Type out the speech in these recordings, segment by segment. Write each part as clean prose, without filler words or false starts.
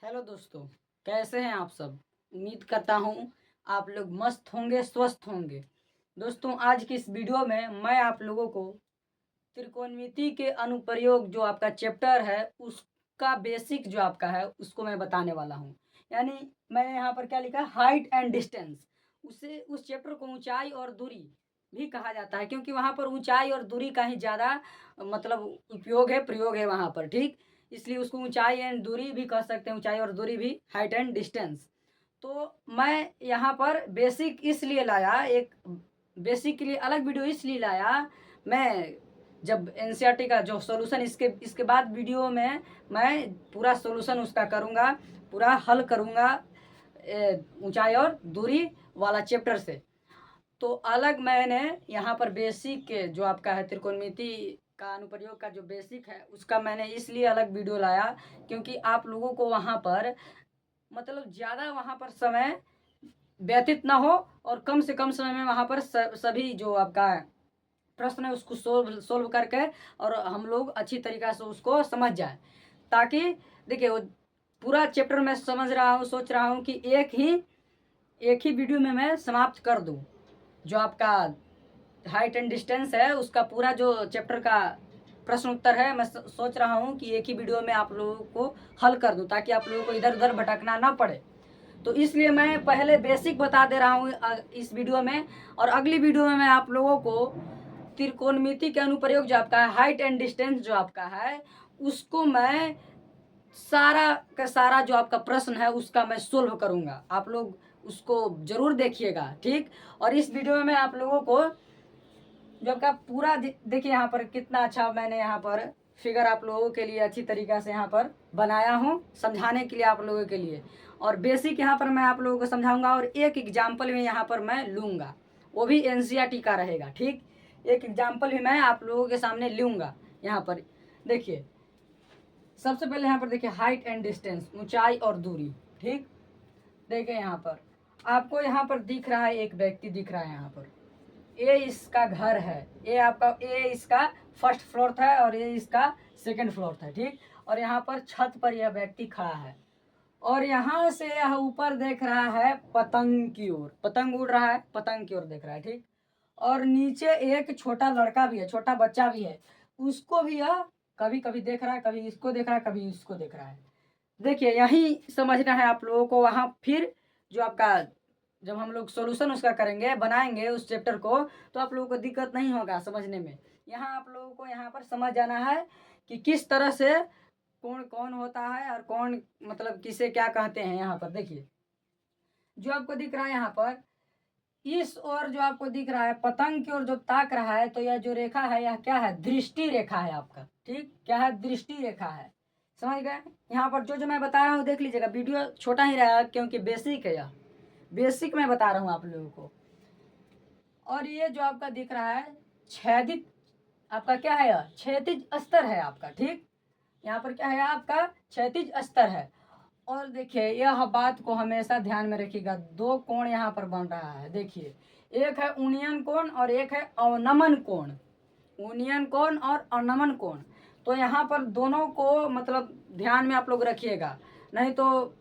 Hello दोस्तों, कैसे हैं आप सब। उम्मीद करता हूँ आप लोग मस्त होंगे, स्वस्थ होंगे। दोस्तों, आज की इस वीडियो में मैं आप लोगों को त्रिकोणमिति के अनुप्रयोग जो आपका चैप्टर है उसका बेसिक जो आपका है उसको मैं बताने वाला हूँ। यानी मैंने यहाँ पर क्या लिखा है, हाइट एंड डिस्टेंस। उसे उस चैप्टर को ऊंचाई और दूरी भी कहा जाता है, क्योंकि वहाँ पर ऊंचाई और दूरी का ही ज़्यादा मतलब उपयोग है, प्रयोग है वहाँ पर। ठीक, इसलिए उसको ऊंचाई एंड दूरी भी कह सकते हैं, ऊंचाई और दूरी भी, हाइट एंड डिस्टेंस। तो मैं यहाँ पर बेसिक इसलिए लाया, एक बेसिक के लिए अलग वीडियो इसलिए लाया। मैं जब एनसीईआरटी का जो सॉल्यूशन इसके बाद वीडियो में मैं पूरा सॉल्यूशन उसका करूँगा, पूरा हल करूँगा ऊंचाई और दूरी वाला चैप्टर से। तो अलग मैंने यहाँ पर बेसिक के जो आपका है त्रिकोणमिति का अनुप्रयोग का जो बेसिक है उसका मैंने इसलिए अलग वीडियो लाया, क्योंकि आप लोगों को वहाँ पर मतलब ज़्यादा वहाँ पर समय व्यतीत ना हो और कम से कम समय में वहाँ पर सभी जो आपका प्रश्न है उसको सोल्व करके और हम लोग अच्छी तरीक़ा से उसको समझ जाए। ताकि देखिए वो पूरा चैप्टर मैं समझ रहा हूँ, सोच रहा हूँ कि एक ही वीडियो में मैं समाप्त कर दूँ। जो आपका हाइट एंड डिस्टेंस है उसका पूरा जो चैप्टर का प्रश्न उत्तर है, मैं सोच रहा हूँ कि एक ही वीडियो में आप लोगों को हल कर दूँ, ताकि आप लोगों को इधर उधर भटकना ना पड़े। तो इसलिए मैं पहले बेसिक बता दे रहा हूँ इस वीडियो में, और अगली वीडियो में मैं आप लोगों को त्रिकोणमिति के अनुप्रयोग जो आपका है, हाइट एंड डिस्टेंस जो आपका है, उसको मैं सारा का सारा जो आपका प्रश्न है उसका मैं सोल्व करूँगा। आप लोग उसको ज़रूर देखिएगा, ठीक। और इस वीडियो में मैं आप लोगों को जो आपका पूरा देखिए यहाँ पर कितना अच्छा मैंने यहाँ पर फिगर आप लोगों के लिए अच्छी तरीक़ा से यहाँ पर बनाया हूँ, समझाने के लिए आप लोगों के लिए। और बेसिक यहाँ पर मैं आप लोगों को समझाऊंगा और एक एग्जाम्पल में यहाँ पर मैं लूँगा, वो भी एनसीईआरटी का रहेगा, ठीक। एक एग्जाम्पल भी मैं आप लोगों के सामने लूँगा। यहाँ पर देखिए, सबसे पहले यहाँ पर देखिए हाइट एंड डिस्टेंस, ऊंचाई और दूरी, ठीक। देखिए यहाँ पर आपको यहाँ पर दिख रहा है, एक व्यक्ति दिख रहा है यहाँ पर। ये इसका घर है, ये इसका फर्स्ट फ्लोर था और ये इसका सेकंड फ्लोर था, ठीक। और यहाँ पर छत पर यह व्यक्ति खड़ा है और यहाँ से यह ऊपर देख रहा है पतंग की ओर, पतंग उड़ रहा है, पतंग की ओर देख रहा है, ठीक। और नीचे एक छोटा लड़का भी है, छोटा बच्चा भी है, उसको भी यह कभी कभी देख रहा है, कभी इसको देख रहा है, कभी इसको देख रहा है। देखिए यही समझना है आप लोगों को। वहाँ फिर जो आपका जब हम लोग सॉल्यूशन उसका करेंगे, बनाएंगे उस चैप्टर को, तो आप लोगों को दिक्कत नहीं होगा समझने में। यहाँ आप लोगों को यहाँ पर समझ जाना है कि किस तरह से कौन कौन होता है और कौन मतलब किसे क्या कहते हैं। यहाँ पर देखिए जो आपको दिख रहा है यहाँ पर, इस ओर जो आपको दिख रहा है पतंग की ओर जो ताक रहा है, तो यह जो रेखा है यह क्या है, दृष्टि रेखा है आपका, ठीक। क्या है, दृष्टि रेखा है, समझ गए। यहाँ पर जो जो मैं बता रहा हूँ देख लीजिएगा, वीडियो छोटा ही रहा क्योंकि बेसिक है, यह बेसिक मैं बता रहा हूँ आप लोगों को। और ये जो आपका दिख रहा है छेदित, आपका क्या है, यह क्षैतिज स्तर है आपका, ठीक। यहाँ पर क्या है, आपका क्षैतिज स्तर है। और देखिए यह बात को हमेशा ध्यान में रखिएगा, दो कोण यहाँ पर बन रहा है। देखिए एक है उन्नयन कोण और एक है अवनमन कोण, उन्नयन कोण और अवनमन कोण। तो यहाँ पर दोनों को मतलब ध्यान में आप लोग रखिएगा, नहीं तो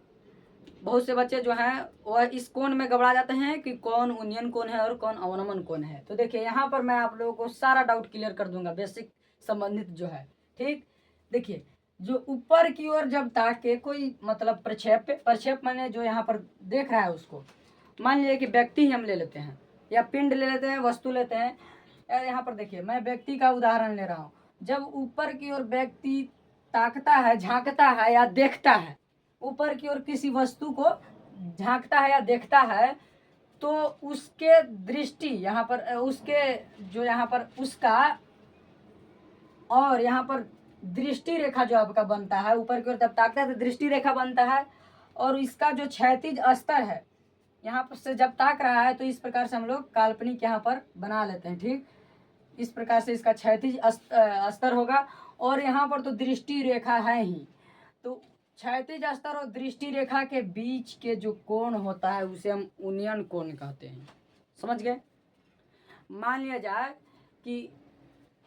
बहुत से बच्चे जो हैं वह इस कोण में घबरा जाते हैं कि कौन उन्नयन कोण है और कौन अवनमन कोण है। तो देखिए यहाँ पर मैं आप लोगों को सारा डाउट क्लियर कर दूंगा, बेसिक संबंधित जो है, ठीक। देखिए जो ऊपर की ओर जब ताके कोई मतलब प्रक्षेप मैंने जो यहाँ पर देख रहा है उसको, मान लीजिए कि व्यक्ति ही हम ले लेते हैं या पिंड ले लेते हैं, वस्तु लेते हैं। यहाँ पर देखिए मैं व्यक्ति का उदाहरण ले रहा हूँ। जब ऊपर की ओर व्यक्ति ताकता है, झांकता है या देखता है, ऊपर की ओर किसी वस्तु को झांकता है या देखता है, तो उसके दृष्टि यहाँ पर उसके जो यहाँ पर उसका और यहाँ पर दृष्टि रेखा जो आपका बनता है, ऊपर की ओर जब ताकता है तो दृष्टि रेखा बनता है। और इसका जो क्षैतिज स्तर है यहाँ पर से जब ताक रहा है, तो इस प्रकार से हम लोग काल्पनिक यहाँ पर बना लेते हैं, ठीक। इस प्रकार से इसका क्षैतिज स्तर होगा। और यहाँ पर तो दृष्टि रेखा है ही, तो क्षैतिज स्तर और दृष्टि रेखा के बीच के जो कोण होता है उसे हम उन्नयन कोण कहते हैं, समझ गए। मान लिया जाए कि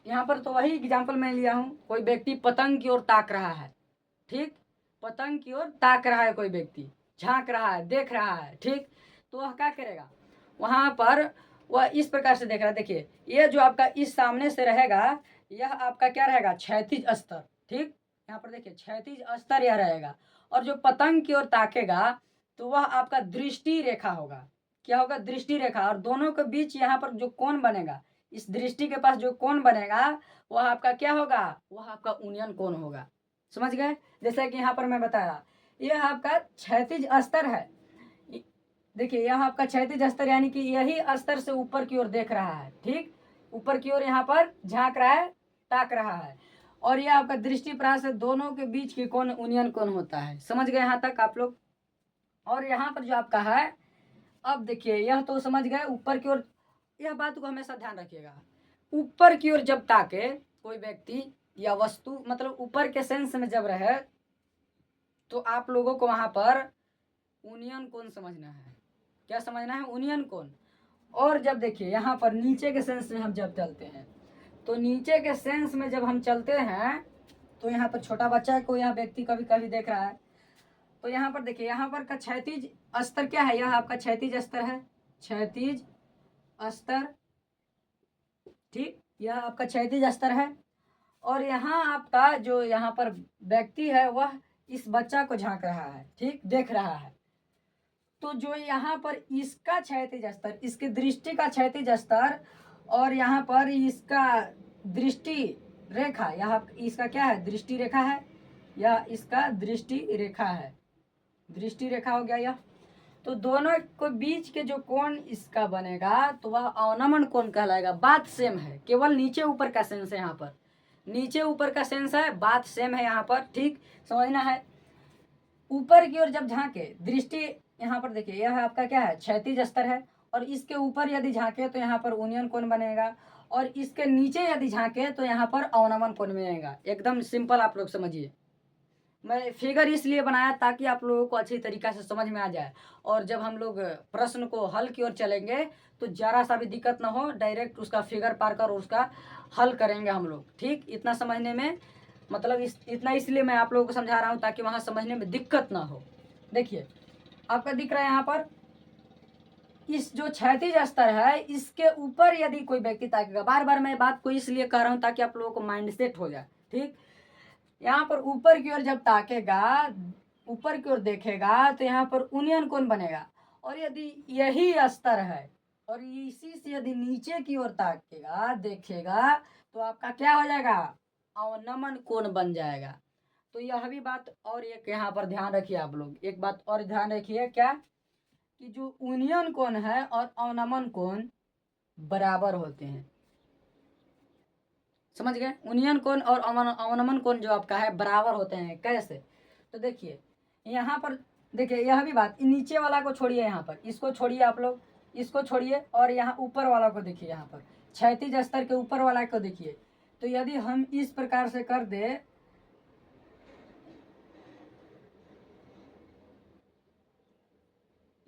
यहाँ पर तो वही एग्जाम्पल मैं लिया हूँ, कोई व्यक्ति पतंग की ओर ताक रहा है, ठीक। पतंग की ओर ताक रहा है, कोई व्यक्ति झांक रहा है, देख रहा है, ठीक, तो वह क्या करेगा, वहां पर वह इस प्रकार से देख रहा है। देखिए ये जो आपका इस सामने से रहेगा, यह आपका क्या रहेगा, क्षैतिज स्तर, ठीक, यहाँ पर देखिए क्षैतिज स्तर यह रहेगा। और जो पतंग की ओर ताकेगा तो वह आपका दृष्टि रेखा होगा। क्या होगा, दृष्टि रेखा। और दोनों के बीच यहाँ पर जो कोण बनेगा, इस दृष्टि के पास जो कोण बनेगा वह आपका क्या होगा, वह आपका उन्नयन कोण होगा। समझ गए। जैसा कि यहाँ पर मैं बताया, यह आपका क्षैतिज स्तर है। देखिए यह आपका क्षैतिज स्तर यानी कि यही स्तर से ऊपर की ओर देख रहा है, ठीक, ऊपर की ओर यहाँ पर झांक रहा है, ताक रहा है। और यह आपका दृष्टि प्रास से दोनों के बीच की कोण उन्नयन कोण होता है। समझ गए यहाँ तक आप लोग। और यहाँ पर जो आपका है, अब देखिए यह तो समझ गए ऊपर की ओर। यह बात को हमेशा ध्यान रखिएगा, ऊपर की ओर जब ताके कोई व्यक्ति या वस्तु, मतलब ऊपर के सेंस में जब रहे, तो आप लोगों को वहां पर उन्नयन कोण समझना है। क्या समझना है, उन्नयन कोण। और जब देखिए यहाँ पर नीचे के सेंस में हम जब चलते हैं, तो नीचे के सेंस में जब हम चलते हैं, तो यहाँ पर छोटा बच्चा को यह व्यक्ति कभी कभी देख रहा है, तो यहाँ पर देखिए यहाँ पर का क्षैतिज स्तर क्या है, यह आपका क्षैतिज स्तर है, क्षैतिज स्तर, ठीक, यह आपका क्षैतिज स्तर है। और यहाँ आपका जो यहाँ पर व्यक्ति है वह इस बच्चा को झांक रहा है, ठीक, देख रहा है। तो जो यहाँ पर इसका क्षैतिज स्तर, इसकी दृष्टि का क्षैतिज स्तर, और यहाँ पर इसका दृष्टि रेखा, यहाँ इसका क्या है, दृष्टि रेखा है, या इसका दृष्टि रेखा है, दृष्टि रेखा हो गया यह। तो दोनों के बीच के जो कोण इसका बनेगा तो वह अवनमन कोण कहलाएगा। बात सेम है, केवल नीचे ऊपर का सेंस है, यहाँ पर नीचे ऊपर का सेंस है, बात सेम है यहाँ पर, ठीक, समझना है। ऊपर की ओर जब झांके दृष्टि, यहाँ पर देखिए यह आपका क्या है, क्षैतिज स्तर है, और इसके ऊपर यदि झांके तो यहाँ पर उन्नयन कोण बनेगा, और इसके नीचे यदि झांके तो यहाँ पर अवनमन कोण बनेगा। एकदम सिंपल, आप लोग समझिए। मैं फिगर इसलिए बनाया ताकि आप लोगों को अच्छी तरीक़ा से समझ में आ जाए, और जब हम लोग प्रश्न को हल की ओर चलेंगे तो ज़रा सा भी दिक्कत ना हो, डायरेक्ट उसका फिगर पार कर उसका हल करेंगे हम लोग, ठीक। इतना समझने में मतलब इतना इसलिए मैं आप लोगों को समझा रहा हूँ ताकि वहाँ समझने में दिक्कत ना हो। देखिए आपका दिख रहा है यहाँ पर, इस जो क्षैतिज स्तर है इसके ऊपर यदि कोई व्यक्ति ताकेगा, बार बार मैं बात को इसलिए कर रहा हूँ ताकि आप लोगों को माइंड सेट हो जाए, ठीक। यहाँ पर ऊपर की ओर जब ताकेगा, ऊपर की ओर देखेगा तो यहाँ पर उन्नयन कोण बनेगा। और यदि यही स्तर है और इसी से यदि नीचे की ओर ताकेगा, देखेगा, तो आपका क्या हो जाएगा, अवनमन कोण बन जाएगा। तो यह भी बात, और एक यहाँ पर ध्यान रखिए आप लोग, एक बात और ध्यान रखिए, क्या, कि जो उन्नयन कोण है और अवनमन कोण बराबर होते हैं। समझ गए। उन्नयन कोण और अवनमन कोण जो आपका है बराबर होते हैं। कैसे, तो देखिए यहाँ पर देखिए, यह भी बात, नीचे वाला को छोड़िए, यहाँ पर इसको छोड़िए आप लोग, इसको छोड़िए, और यहाँ ऊपर वाला को देखिए, यहाँ पर क्षैतिज स्तर के ऊपर वाला को देखिए। तो यदि हम इस प्रकार से कर दे,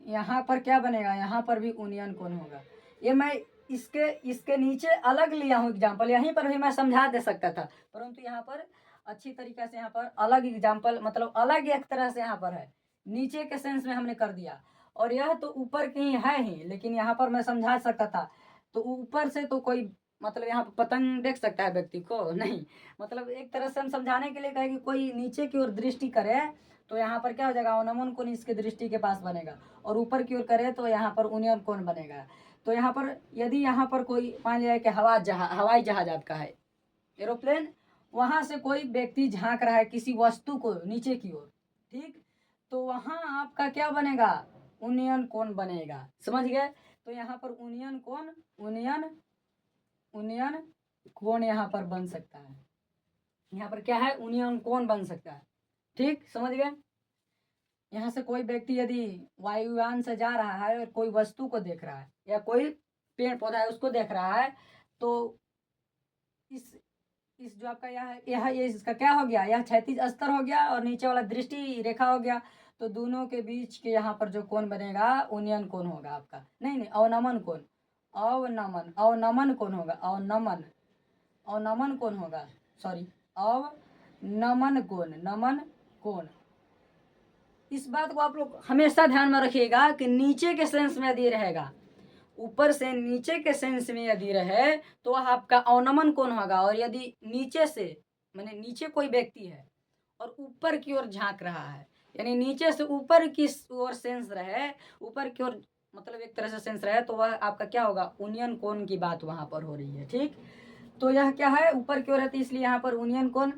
यहाँ पर क्या बनेगा, यहाँ पर भी उन्नयन कोण होगा। ये मैं इसके नीचे अलग लिया हूँ एग्जाम्पल, यहीं पर भी मैं समझा दे सकता था, परंतु यहाँ पर अच्छी तरीके से यहाँ पर अलग एग्जाम्पल, मतलब अलग एक तरह से यहाँ पर है, नीचे के सेंस में हमने कर दिया। और यह तो ऊपर की ही है ही, लेकिन यहाँ पर मैं समझा सकता था। तो ऊपर से तो कोई मतलब यहाँ पर पतंग देख सकता है व्यक्ति को नहीं, मतलब एक तरह से हम समझाने के लिए कहे कि कोई नीचे की ओर दृष्टि करे तो यहाँ पर क्या हो जाएगा, अवनमन कोण इसके दृष्टि के पास बनेगा, और ऊपर की ओर करे तो यहाँ पर उन्नयन कोण बनेगा। तो यहाँ पर यदि यहाँ पर कोई मान लिया कि हवाई जहाज आपका है, एरोप्लेन, वहां से कोई व्यक्ति झांक रहा है किसी वस्तु को नीचे की ओर, ठीक, तो वहां आपका क्या बनेगा, उन्नयन कोण बनेगा। समझ गए। तो यहाँ पर उन्नयन कोण, उन्नयन कोण यहाँ पर बन सकता है, यहाँ पर क्या है, उन्नयन कोण बन सकता है, ठीक, समझ गए। यहाँ से कोई व्यक्ति यदि वायुयान से जा रहा है और कोई वस्तु को देख रहा है, या कोई पेड़ पौधा है उसको देख रहा है, तो इस जो आपका यह ये इसका क्या हो गया, यह क्षैतिज स्तर हो गया और नीचे वाला दृष्टि रेखा हो गया। तो दोनों के बीच के यहाँ पर जो कोण बनेगा उन्नयन कोण होगा आपका, नहीं अवनमन कोण, अवनमन कोण होगा, अवनमन कोण होगा, सॉरी, अवनमन कोण, नमन कोण, इस बात को आप लोग हमेशा ध्यान में रखिएगा कि नीचे के सेंस में यदि रहेगा, ऊपर से नीचे के सेंस में यदि रहे तो आपका अवनमन कोण होगा। और यदि नीचे से माने नीचे कोई व्यक्ति है और ऊपर की ओर झांक रहा है, यानी नीचे से ऊपर की ओर सेंस रहे, ऊपर की ओर मतलब एक तरह से सेंस रहे, तो वह आपका क्या होगा, उन्नयन कोण की बात वहां पर हो रही है। ठीक, तो यह क्या है, ऊपर की ओर है तो इसलिए यहाँ पर उन्नयन कोण,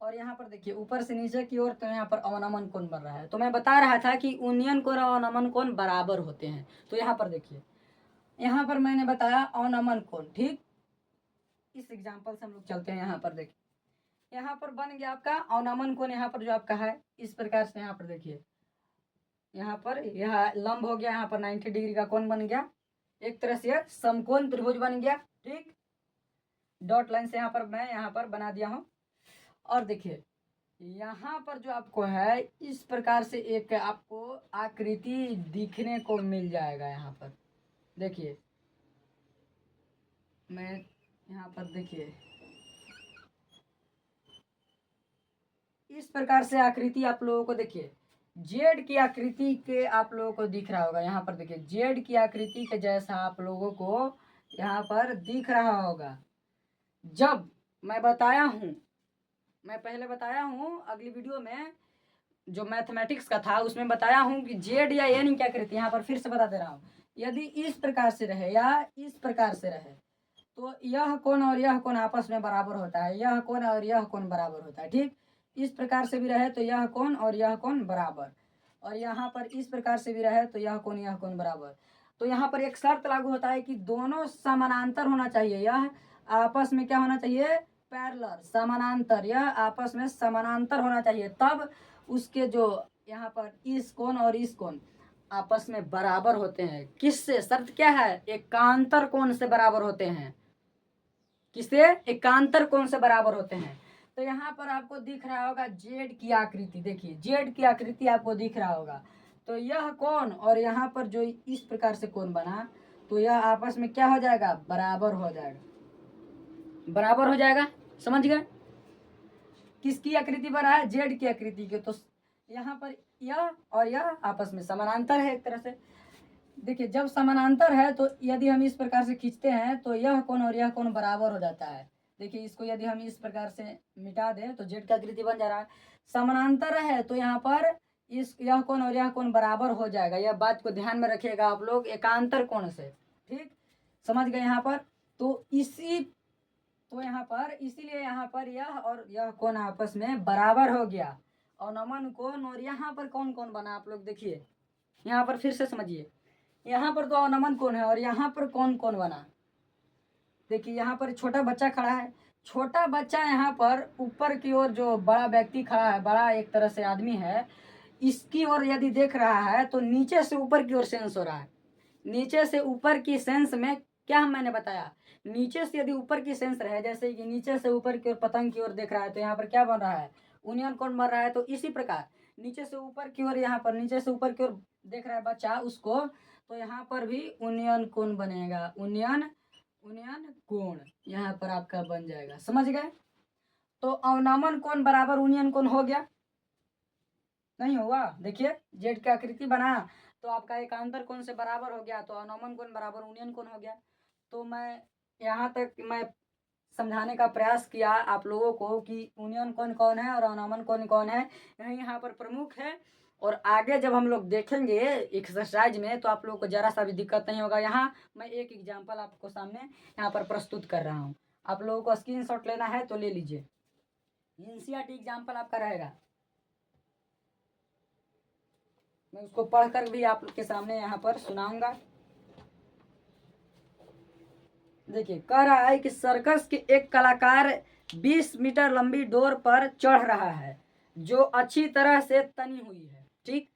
और यहाँ पर देखिए ऊपर से नीचे की ओर तो यहाँ पर अवनमन कोण बन रहा है। तो मैं बता रहा था कि उन्नयन कोण और अवनमन कोण बराबर होते हैं। तो यहाँ पर देखिए, यहाँ पर मैंने बताया अवनमन कोण। ठीक, इस एग्जाम्पल से हम लोग चलते हैं। यहाँ पर देखिए, यहाँ पर बन गया आपका अवनमन कोण, यहाँ पर जो आपका है इस प्रकार से। यहाँ पर देखिए, यहाँ पर यह लंब हो गया, यहाँ पर 90 डिग्री का कोण बन गया, एक तरह से समकोण त्रिभुज बन गया। ठीक, डॉट लाइन से यहाँ पर मैं यहाँ पर बना दिया हूँ। और देखिए यहाँ पर जो आपको है इस प्रकार से एक आपको आकृति दिखने को मिल जाएगा। यहाँ पर देखिए, मैं यहाँ पर देखिए इस प्रकार से आकृति आप लोगों को देखिए जेड की आकृति के आप लोगों को दिख रहा होगा। यहाँ पर देखिए जेड की आकृति के जैसा आप लोगों को यहाँ पर दिख रहा होगा। जब मैं बताया हूँ, मैं पहले बताया हूँ अगली वीडियो में जो मैथमेटिक्स का था उसमें बताया हूँ कि जेड या एन क्या आकृति, यहाँ पर फिर से बता दे रहा हूँ, यदि इस प्रकार से रहे या इस प्रकार से रहे तो यह कोण और यह कोण आपस में बराबर होता है, यह कोण और यह कोण बराबर होता है। ठीक, इस प्रकार से भी रहे तो यह कोण और यह कोण बराबर, और यहाँ पर इस प्रकार से भी रहे तो यह कोण बराबर। तो यहाँ पर एक शर्त लागू होता है कि दोनों समानांतर होना चाहिए, यह आपस में क्या होना चाहिए, पैरेलल, समानांतर, यह आपस में समानांतर होना चाहिए, तब उसके जो यहाँ पर इस कोण और इस कोण आपस में बराबर होते हैं। किससे, शर्त क्या है, एकांतर कोण से बराबर होते हैं। किससे, एकांतर कोण से बराबर होते हैं। तो यहाँ पर आपको दिख रहा होगा जेड की आकृति, देखिए जेड की आकृति आपको दिख रहा होगा। तो यह कोण और यहाँ पर जो इस प्रकार से कोण बना तो यह आपस में क्या हो जाएगा, बराबर हो जाएगा, बराबर हो जाएगा। समझ गए, किसकी आकृति बना है, जेड की आकृति के। तो यहाँ पर यह और यह आपस में समानांतर है एक तरह से। देखिए जब समानांतर है तो यदि हम इस प्रकार से खींचते हैं तो यह कोण और यह कोण बराबर हो जाता है। देखिए इसको यदि हम इस प्रकार से मिटा दें तो जेड का आकृति बन जा रहा है। समानांतर है तो यहाँ पर इस यह कोण और यह कोण बराबर हो जाएगा। यह बात को ध्यान में रखिएगा आप लोग, एकांतर कोण से। ठीक, समझ गए यहाँ पर। तो यहाँ पर इसीलिए यहाँ पर यह और यह कोण आपस में बराबर हो गया, अवनमन कोण। और यहाँ पर कौन कौन बना आप लोग देखिए, यहाँ पर फिर से समझिए, यहाँ पर तो अवनमन कोण है और यहाँ पर कौन कौन बना। देखिए यहाँ पर छोटा बच्चा खड़ा है, छोटा बच्चा यहाँ पर ऊपर की ओर जो बड़ा व्यक्ति खड़ा है, बड़ा एक तरह से आदमी है, इसकी ओर यदि देख रहा है तो नीचे से ऊपर की ओर सेंस हो रहा है। नीचे से ऊपर की सेंस में क्या मैंने बताया, नीचे से यदि ऊपर की सेंस रहे, जैसे कि नीचे से ऊपर की ओर पतंग की ओर देख रहा है तो यहाँ पर क्या बन रहा है, उन्नयन कोण बन रहा है। तो इसी प्रकार नीचे से ऊपर की ओर, यहाँ पर नीचे से ऊपर की ओर देख रहा है बच्चा उसको, तो यहाँ पर भी उन्नयन कोण बनेगा, उन्नयन कोण यहाँ पर आपका बन जाएगा। समझ गए, तो अवनमन कोण बराबर उन्नयन कोण हो गया, नहीं हुआ। देखिए जेड की आकृति बना तो आपका एकांतर कोण से बराबर हो गया, तो अवनमन कोण बराबर उन्नयन कोण हो गया। तो मैं यहाँ तक मैं समझाने का प्रयास किया आप लोगों को कि उन्नयन कोण कौन है और अवनमन कोण कौन है, यही यहाँ पर प्रमुख है। और आगे जब हम लोग देखेंगे एक्सरसाइज में तो आप लोगों को जरा सा भी दिक्कत नहीं होगा। यहाँ मैं एक एग्जाम्पल आपको सामने यहाँ पर प्रस्तुत कर रहा हूँ, आप लोगों को स्क्रीनशॉट लेना है तो ले लीजिए। एनसीईआरटी एग्जाम्पल आपका रहेगा, मैं उसको पढ़कर भी आप लोग के सामने यहाँ पर सुनाऊंगा। देखिए कह रहा है कि सर्कस के एक कलाकार 20 मीटर लंबी डोर पर चढ़ रहा है जो अच्छी तरह से तनी हुई है। ठीक,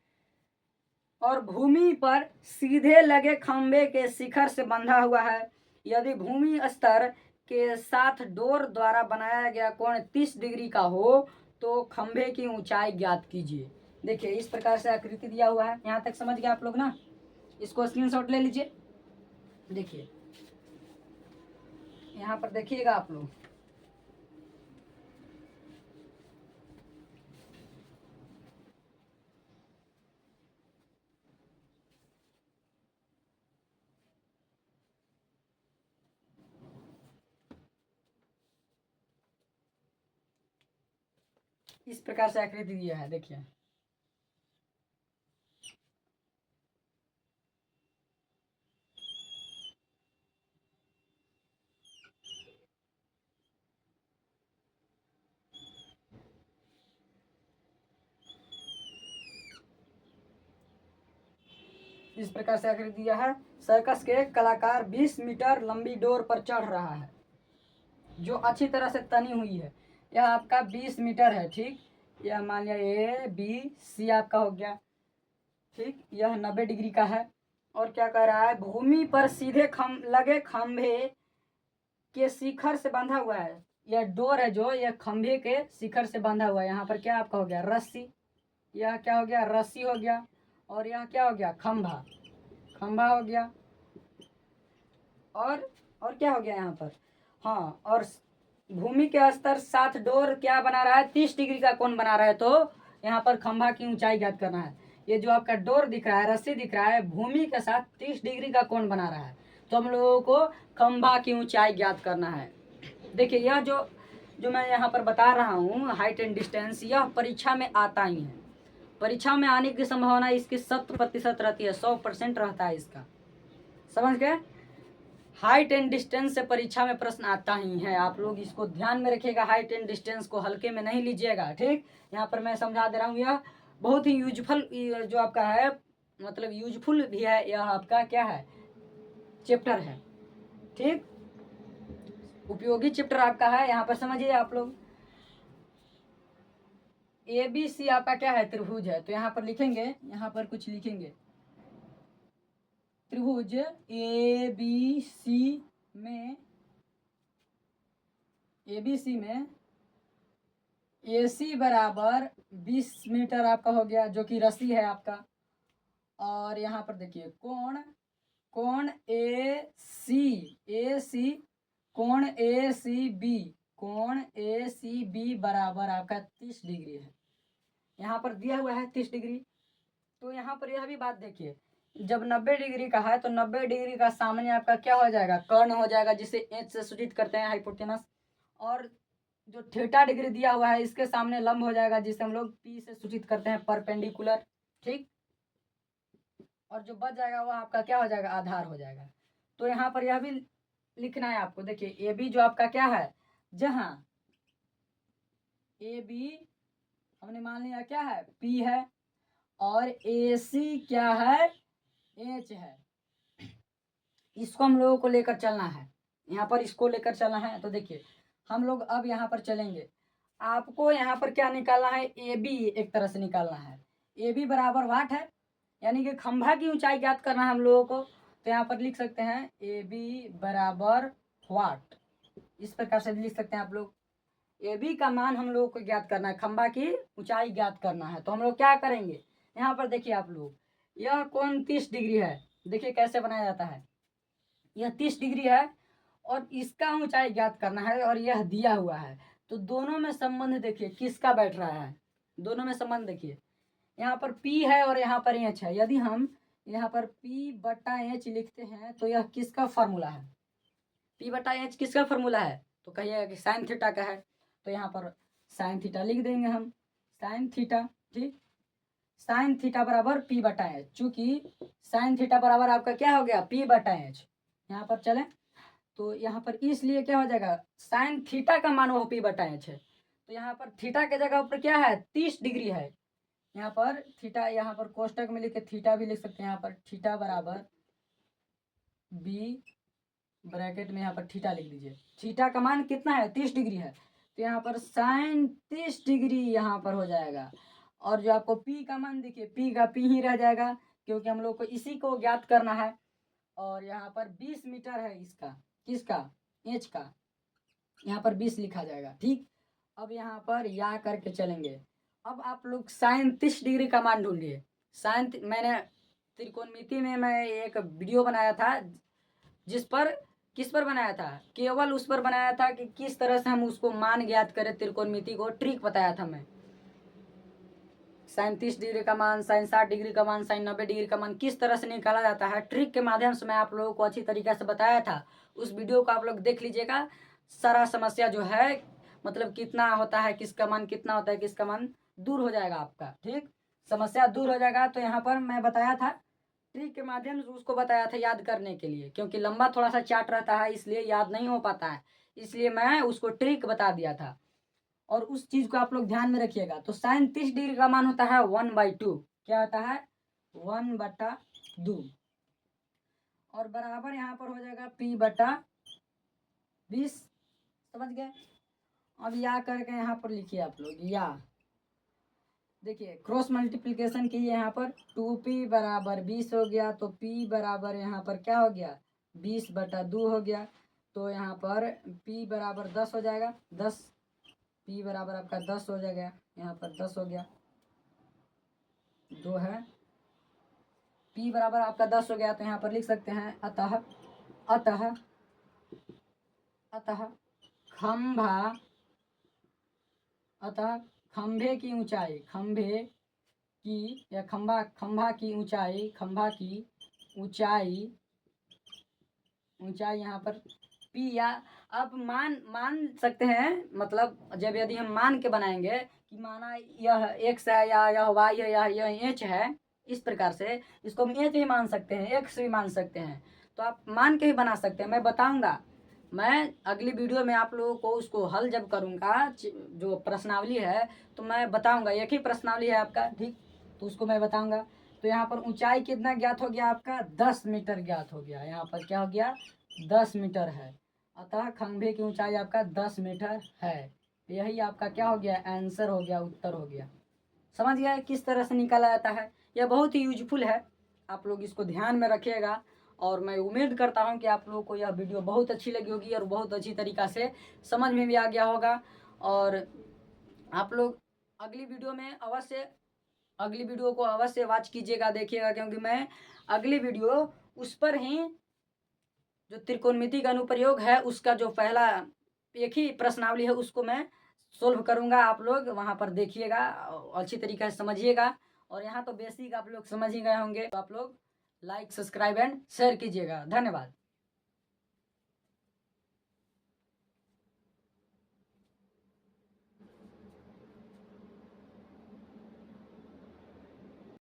और भूमि पर सीधे लगे खंबे के शिखर से बंधा हुआ है। यदि भूमि स्तर के साथ डोर द्वारा बनाया गया कोण 30 डिग्री का हो तो खंबे की ऊंचाई ज्ञात कीजिए। देखिए इस प्रकार से आकृति दिया हुआ है, यहाँ तक समझ गए आप लोग ना, इसको स्क्रीनशॉट ले लीजिए। देखिए यहाँ पर देखिएगा आप लोग, इस प्रकार से आकृति दिया है, देखिए। इस प्रकार से आकृति दिया है। सर्कस के कलाकार 20 मीटर लंबी डोर पर चढ़ रहा है जो अच्छी तरह से तनी हुई है। यह आपका 20 मीटर है, ठीक। यह मान लिया ए बी सी आपका हो गया, ठीक। यह 90 डिग्री का है। और क्या कह रहा है, भूमि पर सीधे लगे खंभे के शिखर से बंधा हुआ है। यह डोर है जो यह खंभे के शिखर से बंधा हुआ है। यहाँ पर क्या आपका हो गया, रस्सी। यह क्या हो गया, रस्सी हो गया। और यह क्या हो गया, खंभा, खंभा हो गया। और क्या हो गया यहाँ पर, हाँ, और भूमि के स्तर साथ डोर क्या बना रहा है, 30 डिग्री का कोण बना रहा है। तो यहाँ पर खंभा की ऊंचाई ज्ञात करना है। ये जो आपका डोर दिख रहा है, रस्सी दिख रहा है, भूमि के साथ 30 डिग्री का कोण बना रहा है। तो हम लोगों को खंभा की ऊंचाई ज्ञात करना है। देखिए, यह जो मैं यहाँ पर बता रहा हूँ, हाइट एंड डिस्टेंस, यह परीक्षा में आता ही है। परीक्षा में आने की संभावना इसकी 100% रहती है, 100% रहता है इसका, समझ गए। हाइट एंड डिस्टेंस से परीक्षा में प्रश्न आता ही है, आप लोग इसको ध्यान में रखिएगा। हाइट एंड डिस्टेंस को हल्के में नहीं लीजिएगा, ठीक। यहाँ पर मैं समझा दे रहा हूँ, यह बहुत ही यूजफुल जो आपका है, मतलब यूजफुल भी है। यह आपका क्या है, चैप्टर है, ठीक, उपयोगी चैप्टर आपका है। यहाँ पर समझिए आप लोग, ए बी सी आपका क्या है, त्रिभुज है। तो यहाँ पर लिखेंगे, यहाँ पर कुछ लिखेंगे, त्रिभुज ए बी सी में ए सी बराबर 20 मीटर आपका हो गया, जो कि रस्सी है आपका। और यहाँ पर देखिए, कोण ए सी कोण ए सी बी बराबर आपका 30 डिग्री है। यहाँ पर दिया हुआ है 30 डिग्री। तो यहाँ पर यह भी बात देखिए, जब 90 डिग्री का है तो 90 डिग्री का सामने आपका क्या हो जाएगा, कर्ण हो जाएगा, जिसे एच से सूचित करते हैं, हाइपोटेनस। और जो थीटा डिग्री दिया हुआ है, इसके सामने लंब हो जाएगा, जिसे हम लोग पी से सूचित करते हैं, परपेंडिकुलर, ठीक। और जो बच जाएगा वह आपका क्या हो जाएगा, आधार हो जाएगा। तो यहाँ पर यह भी लिखना है आपको। देखिए, ए बी जो आपका क्या है, जहाँ ए बी हमने मान लिया क्या है, पी है, और ए सी क्या है, एच है। इसको हम लोगों को लेकर चलना है, यहाँ पर इसको लेकर चलना है। तो देखिए, हम लोग अब यहाँ पर चलेंगे। आपको यहाँ पर क्या निकालना है, ए बी एक तरह से निकालना है। ए बी बराबर वाट है, यानी कि खंभा की ऊंचाई ज्ञात करना है हम लोगों को। तो यहाँ पर लिख सकते हैं ए बी बराबर वाट, इस प्रकार से लिख सकते हैं आप लोग। ए बी का मान हम लोगों को ज्ञात करना है, खंभा की ऊंचाई ज्ञात करना है। तो हम लोग क्या करेंगे, यहाँ पर देखिए आप लोग, यह कोण 30 डिग्री है। देखिए कैसे बनाया जाता है, यह 30 डिग्री है और इसका ऊंचाई ज्ञात करना है, और यह दिया हुआ है। तो दोनों में संबंध देखिए किसका बैठ रहा है, दोनों में संबंध देखिए। यहाँ पर P है और यहाँ पर H है। यदि हम यहाँ पर P/H लिखते हैं तो यह किसका फॉर्मूला है, P/H किसका फॉर्मूला है, तो कहिएगा कि साइन थीटा का है। तो यहाँ पर साइन थीटा लिख देंगे हम, साइन थीटा, ठीक। साइन थीटा बराबर P/H, चूंकि साइन थीटा बराबर आपका क्या हो गया, P/H। यहाँ पर चले तो यहाँ पर इसलिए क्या हो जाएगा, साइन थीटा का मान वो P/H है। तो यहाँ पर थीटा के जगह पर क्या है, 30 डिग्री है। यहाँ पर थीटा, यहाँ पर कोष्टक में लिख के थीटा भी लिख सकते हैं। यहाँ पर थीटा बराबर बी, ब्रैकेट में यहाँ पर थीटा लिख दीजिए। थीटा का मान कितना है, 30 डिग्री है। तो यहाँ पर साइन 30 डिग्री यहाँ पर हो जाएगा। और जो आपको पी का मान देखिए, पी का पी ही रह जाएगा, क्योंकि हम लोग को इसी को ज्ञात करना है। और यहाँ पर 20 मीटर है इसका, किसका, एच का, यहाँ पर 20 लिखा जाएगा, ठीक। अब यहाँ पर या करके चलेंगे। अब आप लोग साइन 30 डिग्री का मान ढूंढिए। मैंने त्रिकोणमिति में मैं एक वीडियो बनाया था, जिस पर किस पर बनाया था, केवल उस पर बनाया था कि किस तरह से हम उसको मान ज्ञात करें, त्रिकोणमिति को ट्रिक बताया था मैं। साइन 30 डिग्री का मान, साइन 60 डिग्री का मान, साइन 90 डिग्री का मान किस तरह से निकाला जाता है, ट्रिक के माध्यम से मैं आप लोगों को अच्छी तरीके से बताया था। उस वीडियो को आप लोग देख लीजिएगा। सारा समस्या जो है, मतलब कितना होता है, किसका मान कितना होता है, किसका मान दूर हो जाएगा आपका। ठीक, समस्या दूर हो जाएगा। तो यहाँ पर मैं बताया था ट्रिक के माध्यम से, उसको बताया था याद करने के लिए, क्योंकि लंबा थोड़ा सा चार्ट रहता है इसलिए याद नहीं हो पाता है, इसलिए मैं उसको ट्रिक बता दिया था। और उस चीज को आप लोग ध्यान में रखिएगा। तो साइन 30 डिग्री का मान होता है 1/2। क्या होता है? 1/2। और बराबर यहाँ पर हो जाएगा P/20। समझ गए? अब या करके यहाँ पर लिखिए आप लोग, या देखिए क्रॉस मल्टीप्लिकेशन कीजिए। यहाँ पर 2P बराबर 20 हो गया, तो P बराबर यहाँ पर क्या हो गया? 20/2 हो गया। तो यहाँ पर P बराबर 10 हो जाएगा। 10 P बराबर आपका 10 हो जाएगा। यहाँ पर 10 हो गया, 2 है। P बराबर आपका 10 हो गया, तो यहाँ पर लिख सकते हैं अतः अतः अतः खंभा अतः खंभे की ऊंचाई, खंभे की या खंभा की ऊंचाई, खंभा की ऊंचाई यहाँ पर P, या आप मान सकते हैं। मतलब जब यदि हम मान के बनाएंगे कि माना यह x है या यह y है या यह h है, इस प्रकार से इसको हम h भी मान सकते हैं, x भी मान सकते हैं। तो आप मान के ही बना सकते हैं। मैं बताऊंगा, मैं अगली वीडियो में आप लोगों को उसको हल जब करूंगा, जो प्रश्नावली है तो मैं बताऊंगा। एक ही प्रश्नावली है आपका, ठीक, तो उसको मैं बताऊंगा। तो यहाँ पर ऊंचाई कितना ज्ञात हो गया आपका? 10 मीटर ज्ञात हो गया। यहाँ पर क्या हो गया? 10 मीटर है। अतः खंभे की ऊंचाई आपका 10 मीटर है। यही आपका क्या हो गया? आंसर हो गया, उत्तर हो गया। समझ गया किस तरह से निकाला जाता है? यह बहुत ही यूजफुल है, आप लोग इसको ध्यान में रखिएगा। और मैं उम्मीद करता हूं कि आप लोगों को यह वीडियो बहुत अच्छी लगी होगी और बहुत अच्छी तरीक़ा से समझ में भी आ गया होगा। और आप लोग अगली वीडियो को अवश्य वॉच कीजिएगा, देखिएगा, क्योंकि मैं अगली वीडियो उस पर ही, जो त्रिकोणमिति का अनुप्रयोग है उसका जो पहला एक ही प्रश्नावली है उसको मैं सोल्व करूंगा। आप लोग वहां पर देखिएगा, अच्छी तरीके से समझिएगा। और यहाँ तो बेसिक आप लोग समझ ही गए होंगे। तो आप लोग लाइक, सब्सक्राइब एंड शेयर कीजिएगा। धन्यवाद।